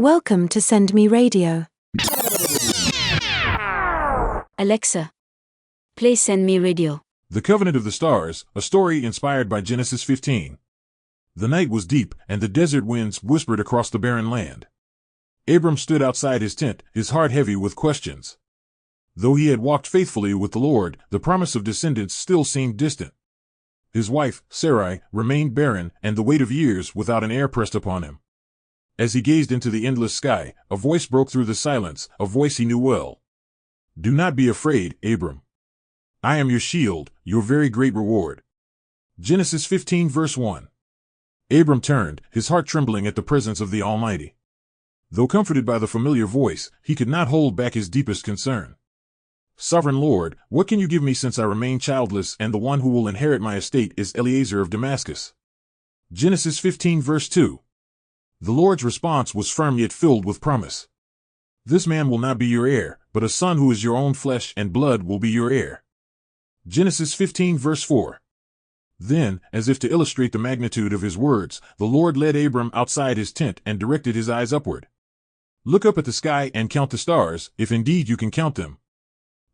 Welcome to Send Me Radio. Alexa, play Send Me Radio. The Covenant of the Stars, a story inspired by Genesis 15. The night was deep, and the desert winds whispered across the barren land. Abram stood outside his tent, his heart heavy with questions. Though he had walked faithfully with the Lord, the promise of descendants still seemed distant. His wife, Sarai, remained barren, and the weight of years without an heir pressed upon him. As he gazed into the endless sky, a voice broke through the silence, a voice he knew well. "Do not be afraid, Abram. I am your shield, your very great reward." Genesis 15 verse 1. Abram turned, his heart trembling at the presence of the Almighty. Though comforted by the familiar voice, he could not hold back his deepest concern. "Sovereign Lord, what can you give me since I remain childless, and the one who will inherit my estate is Eliezer of Damascus?" Genesis 15 verse 2. The Lord's response was firm yet filled with promise. "This man will not be your heir, but a son who is your own flesh and blood will be your heir." Genesis 15 verse 4. Then, as if to illustrate the magnitude of his words, the Lord led Abram outside his tent and directed his eyes upward. "Look up at the sky and count the stars, if indeed you can count them."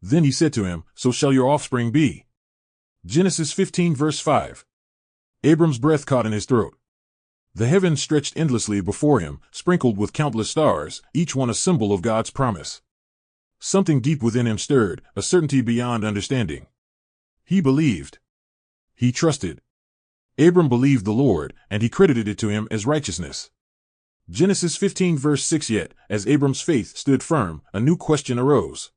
Then he said to him, "So shall your offspring be." Genesis 15 verse 5. Abram's breath caught in his throat. The heavens stretched endlessly before him, sprinkled with countless stars, each one a symbol of God's promise. Something deep within him stirred, a certainty beyond understanding. He believed. He trusted. Abram believed the Lord, and he credited it to him as righteousness. Genesis 15 verse 6. Yet, as Abram's faith stood firm, a new question arose.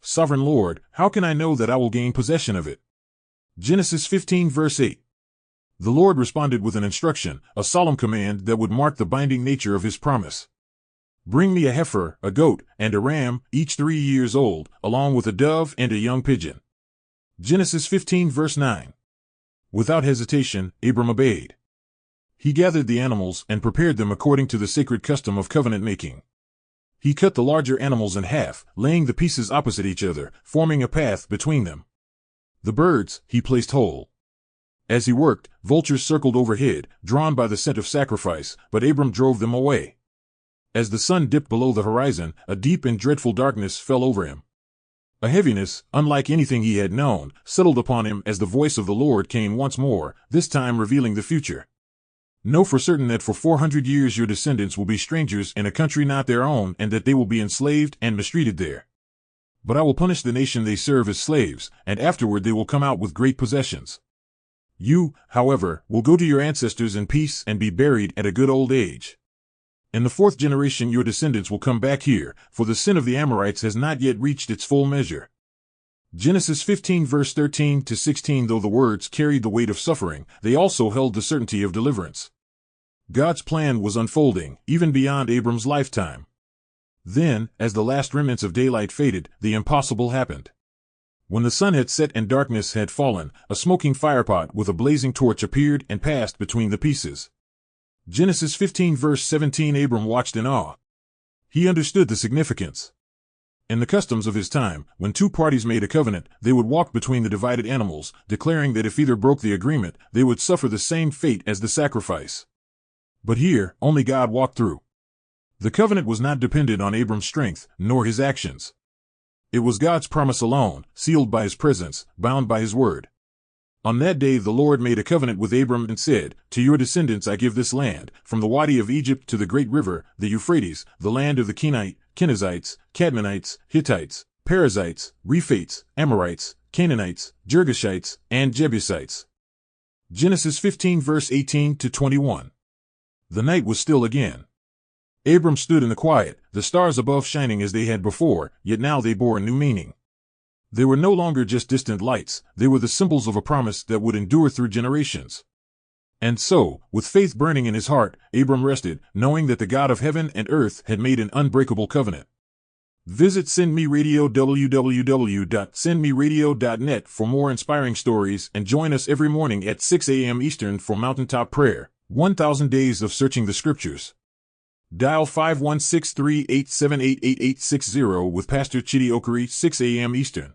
"Sovereign Lord, how can I know that I will gain possession of it?" Genesis 15 verse 8. The Lord responded with an instruction, a solemn command that would mark the binding nature of his promise. "Bring me a heifer, a goat, and a ram, each 3 years old, along with a dove and a young pigeon." Genesis 15 verse 9. Without hesitation, Abram obeyed. He gathered the animals and prepared them according to the sacred custom of covenant making. He cut the larger animals in half, laying the pieces opposite each other, forming a path between them. The birds he placed whole. As he worked, vultures circled overhead, drawn by the scent of sacrifice, but Abram drove them away. As the sun dipped below the horizon, a deep and dreadful darkness fell over him. A heaviness, unlike anything he had known, settled upon him as the voice of the Lord came once more, this time revealing the future. "Know for certain that for 400 years your descendants will be strangers in a country not their own, and that they will be enslaved and mistreated there. But I will punish the nation they serve as slaves, and afterward they will come out with great possessions. You, however, will go to your ancestors in peace and be buried at a good old age. In the 4th generation your descendants will come back here, for the sin of the Amorites has not yet reached its full measure." Genesis 15 verse 13 to 16. Though the words carried the weight of suffering, they also held the certainty of deliverance. God's plan was unfolding, even beyond Abram's lifetime. Then, as the last remnants of daylight faded, the impossible happened. When the sun had set and darkness had fallen, a smoking firepot with a blazing torch appeared and passed between the pieces. Genesis 15 verse 17. Abram watched in awe. He understood the significance. In the customs of his time, when two parties made a covenant, they would walk between the divided animals, declaring that if either broke the agreement, they would suffer the same fate as the sacrifice. But here, only God walked through. The covenant was not dependent on Abram's strength, nor his actions. It was God's promise alone, sealed by his presence, bound by his word. On that day the Lord made a covenant with Abram and said, "To your descendants I give this land, from the Wadi of Egypt to the great river, the Euphrates, the land of the Kenite, Kenizzites, Cadmonites, Hittites, Perizzites, Rephites, Amorites, Canaanites, Girgashites, and Jebusites." Genesis 15 verse 18 to 21. The night was still again. Abram stood in the quiet, the stars above shining as they had before, yet now they bore a new meaning. They were no longer just distant lights, they were the symbols of a promise that would endure through generations. And so, with faith burning in his heart, Abram rested, knowing that the God of heaven and earth had made an unbreakable covenant. Visit Send Me Radio www.sendmeradio.net for more inspiring stories, and join us every morning at 6 a.m. Eastern for Mountaintop Prayer, 1000 Days of Searching the Scriptures. Dial 516-387-8860 with Pastor Chidi Okere, 6 a.m. Eastern.